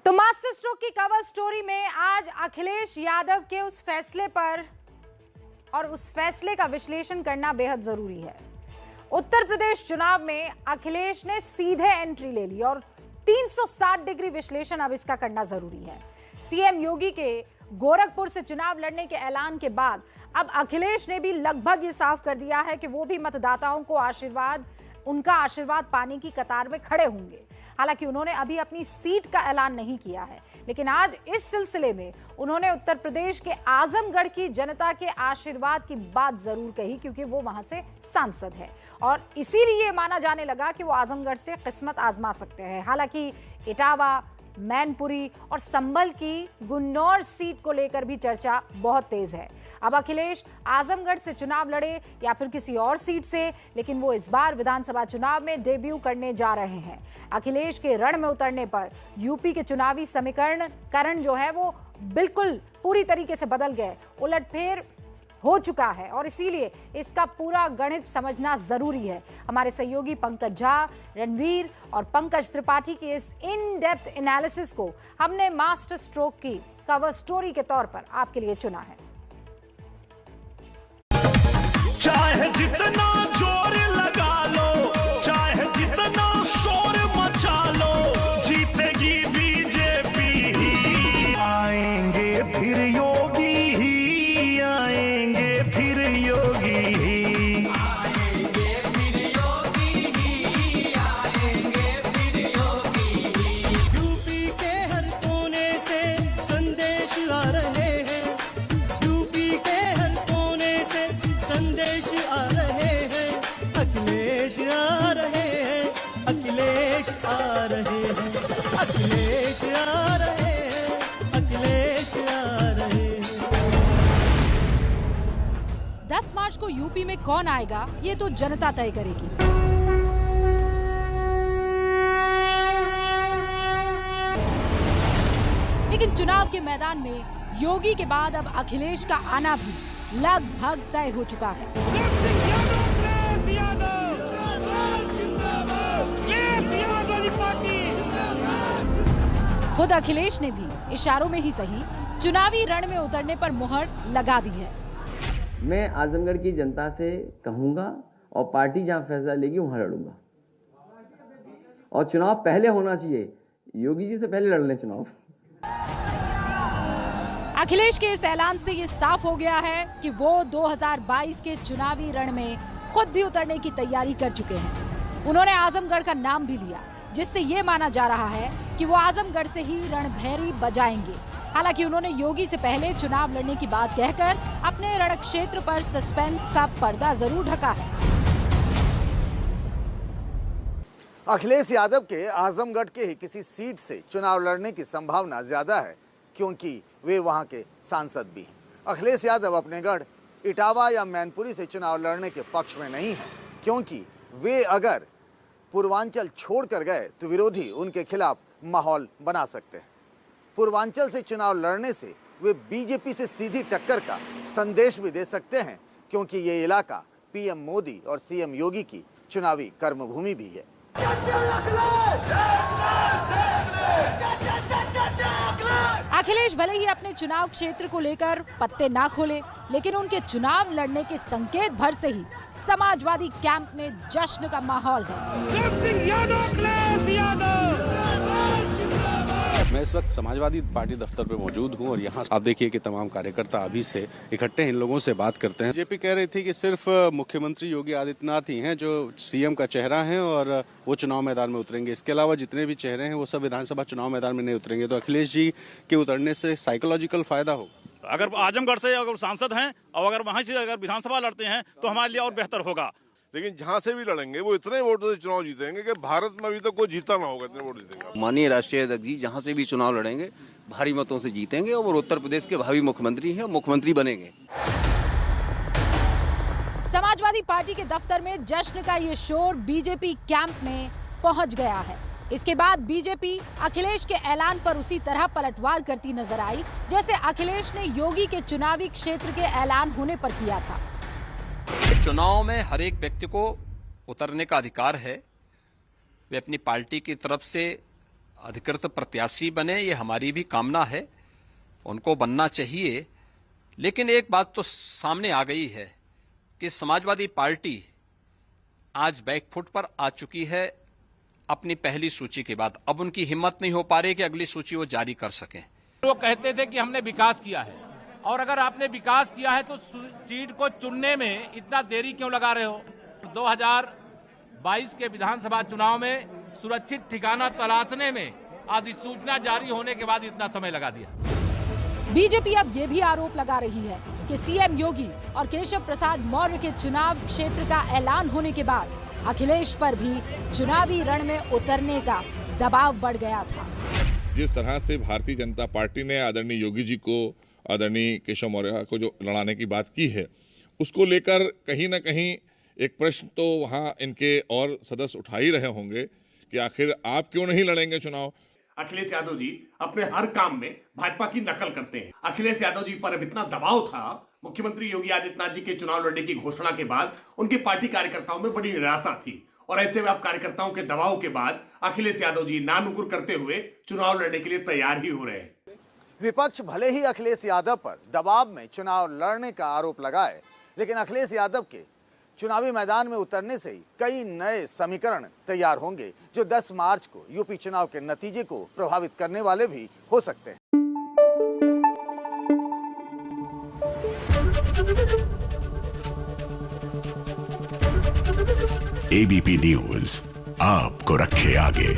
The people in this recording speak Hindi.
तो मास्टर स्ट्रोक की कवर स्टोरी में आज अखिलेश यादव के उस फैसले पर और उस फैसले का विश्लेषण करना बेहद जरूरी है। उत्तर प्रदेश चुनाव में अखिलेश ने सीधे एंट्री ले ली और 360 डिग्री विश्लेषण अब इसका करना जरूरी है। सीएम योगी के गोरखपुर से चुनाव लड़ने के ऐलान के बाद अब अखिलेश ने भी लगभग ये साफ कर दिया है कि वो भी मतदाताओं को उनका आशीर्वाद पाने की कतार में खड़े होंगे। हालांकि उन्होंने अभी अपनी सीट का ऐलान नहीं किया है, लेकिन आज इस सिलसिले में उन्होंने उत्तर प्रदेश के आजमगढ़ की जनता के आशीर्वाद की बात जरूर कही, क्योंकि वो वहां से सांसद है और इसीलिए माना जाने लगा कि वो आजमगढ़ से किस्मत आजमा सकते हैं। हालांकि इटावा, मैनपुरी और संभल की गुन्नौर सीट को लेकर भी चर्चा बहुत तेज है। अब अखिलेश आजमगढ़ से चुनाव लड़े या फिर किसी और सीट से, लेकिन वो इस बार विधानसभा चुनाव में डेब्यू करने जा रहे हैं। अखिलेश के रण में उतरने पर यूपी के चुनावी समीकरण जो है वो बिल्कुल पूरी तरीके से बदल गए, उलटफेर हो चुका है और इसीलिए इसका पूरा गणित समझना जरूरी है। हमारे सहयोगी पंकज झा, रणवीर और पंकज त्रिपाठी की इस इन डेप्थ एनालिसिस को हमने मास्टर स्ट्रोक की कवर स्टोरी के तौर पर आपके लिए चुना है। चाहे जितना जोर लगा लो, चाहे जितना शोर मचा लो, जीतेगी बीजेपी ही। आएंगे फिर योगी ही, आएंगे फिर योगी ही, आएंगे फिर योगी ही, आएंगे फिर योगी ही। यूपी के हर कोने से संदेश आ रहे हैं, यूपी के हर कोने से संदेश आ रहे हैं। अखिलेश आ रहे हैं, अखिलेश आ रहे हैं, अखिलेश आ रहे हैं, अखिलेश आ रहे हैं। 10 मार्च को यूपी में कौन आएगा ये तो जनता तय करेगी। लेकिन चुनाव के मैदान में योगी के बाद अब अखिलेश का आना भी लगभग तय हो चुका है। खुद अखिलेश ने भी इशारों में ही सही चुनावी रण में उतरने पर मुहर लगा दी है। मैं आजमगढ़ की जनता से कहूंगा और पार्टी जहां फैसला लेगी वहां लड़ूंगा और चुनाव पहले होना चाहिए, योगी जी से पहले लड़ लें चुनाव। अखिलेश के इस ऐलान से ये साफ हो गया है कि वो 2022 के चुनावी रण में खुद भी उतरने की तैयारी कर चुके हैं। उन्होंने आजमगढ़ का नाम भी लिया, जिससे ये माना जा रहा है कि वो आजमगढ़ से ही रणभैरी बजाएंगे। हालांकि उन्होंने योगी से पहले चुनाव लड़ने की बात कहकर अपने रण क्षेत्र पर सस्पेंस का पर्दा जरूर ढका है। अखिलेश यादव के आजमगढ़ के ही किसी सीट से चुनाव लड़ने की संभावना ज्यादा है, क्योंकि वे वहां के सांसद भी हैं। अखिलेश यादव अपने गढ़ इटावा या मैनपुरी से चुनाव लड़ने के पक्ष में नहीं हैं, क्योंकि वे अगर पूर्वांचल छोड़कर गए तो विरोधी उनके खिलाफ माहौल बना सकते हैं। पूर्वांचल से चुनाव लड़ने से वे बीजेपी से सीधी टक्कर का संदेश भी दे सकते हैं, क्योंकि ये इलाका पीएम मोदी और सीएम योगी की चुनावी कर्मभूमि भी है। अखिलेश भले ही अपने चुनाव क्षेत्र को लेकर पत्ते ना खोले, लेकिन उनके चुनाव लड़ने के संकेत भर से ही समाजवादी कैंप में जश्न का माहौल है। मैं इस वक्त समाजवादी पार्टी दफ्तर पे मौजूद हूं और यहाँ आप देखिए कि तमाम कार्यकर्ता अभी से इकट्ठे हैं, इन लोगों से बात करते हैं। बीजेपी कह रही थी कि सिर्फ मुख्यमंत्री योगी आदित्यनाथ ही हैं जो सीएम का चेहरा हैं और वो चुनाव मैदान में उतरेंगे। इसके अलावा जितने भी चेहरे हैं वो सब विधानसभा चुनाव मैदान में नहीं उतरेंगे। तो अखिलेश जी के उतरने से साइकोलॉजिकल फायदा हो? अगर आजमगढ़ से अगर सांसद हैं और अगर वहां से अगर विधानसभा लड़ते हैं तो हमारे लिए और बेहतर होगा। लेकिन जहाँ से भी लड़ेंगे वो इतने वोटों से चुनाव जीतेंगे कि भारत में अभी तक कोई जीता ना होगा, इतने वोट जीतेंगे। माननीय राष्ट्रीय अध्यक्ष जी जहाँ से भी चुनाव लड़ेंगे भारी मतों से जीतेंगे और उत्तर प्रदेश के भावी मुख्यमंत्री हैं, मुख्यमंत्री बनेंगे। समाजवादी पार्टी के दफ्तर में जश्न का ये शोर बीजेपी कैंप में पहुंच गया है। इसके बाद बीजेपी अखिलेश के ऐलान पर उसी तरह पलटवार करती नजर आई जैसे अखिलेश ने योगी के चुनावी क्षेत्र के ऐलान होने पर किया था। चुनाव में हर एक व्यक्ति को उतरने का अधिकार है। वे अपनी पार्टी की तरफ से अधिकृत प्रत्याशी बने, ये हमारी भी कामना है, उनको बनना चाहिए। लेकिन एक बात तो सामने आ गई है कि समाजवादी पार्टी आज बैकफुट पर आ चुकी है अपनी पहली सूची के बाद। अब उनकी हिम्मत नहीं हो पा रही कि अगली सूची वो जारी कर सकें। वो कहते थे कि हमने विकास किया है, और अगर आपने विकास किया है तो सीट को चुनने में इतना देरी क्यों लगा रहे हो? 2022 के विधानसभा चुनाव में सुरक्षित ठिकाना तलाशने में अधिसूचना जारी होने के बाद इतना समय लगा दिया। बीजेपी अब ये भी आरोप लगा रही है कि सीएम योगी और केशव प्रसाद मौर्य के चुनाव क्षेत्र का ऐलान होने के बाद अखिलेश पर भी चुनावी रण में उतरने का दबाव बढ़ गया था। जिस तरह से भारतीय जनता पार्टी ने आदरणीय योगी जी को, आदरणीय केशव मौर्य को जो लड़ाने की बात की है, उसको लेकर कहीं न कहीं एक प्रश्न तो वहां इनके और सदस्य उठा ही रहे होंगे कि आखिर आप क्यों नहीं लड़ेंगे चुनाव। अखिलेश यादव जी अपने हर काम में भाजपा की नकल करते हैं। अखिलेश यादव जी पर अब इतना दबाव था मुख्यमंत्री योगी आदित्यनाथ जी के चुनाव लड़ने की घोषणा के बाद, उनकी पार्टी कार्यकर्ताओं में बड़ी निराशा थी, और ऐसे में अब कार्यकर्ताओं के दबाव के बाद अखिलेश यादव जी नानुकुर करते हुए चुनाव लड़ने के लिए तैयार ही हो रहे हैं। विपक्ष भले ही अखिलेश यादव पर दबाव में चुनाव लड़ने का आरोप लगाए, लेकिन अखिलेश यादव के चुनावी मैदान में उतरने से ही कई नए समीकरण तैयार होंगे, जो 10 मार्च को यूपी चुनाव के नतीजे को प्रभावित करने वाले भी हो सकते हैं। एबीपी न्यूज आपको रखे आगे।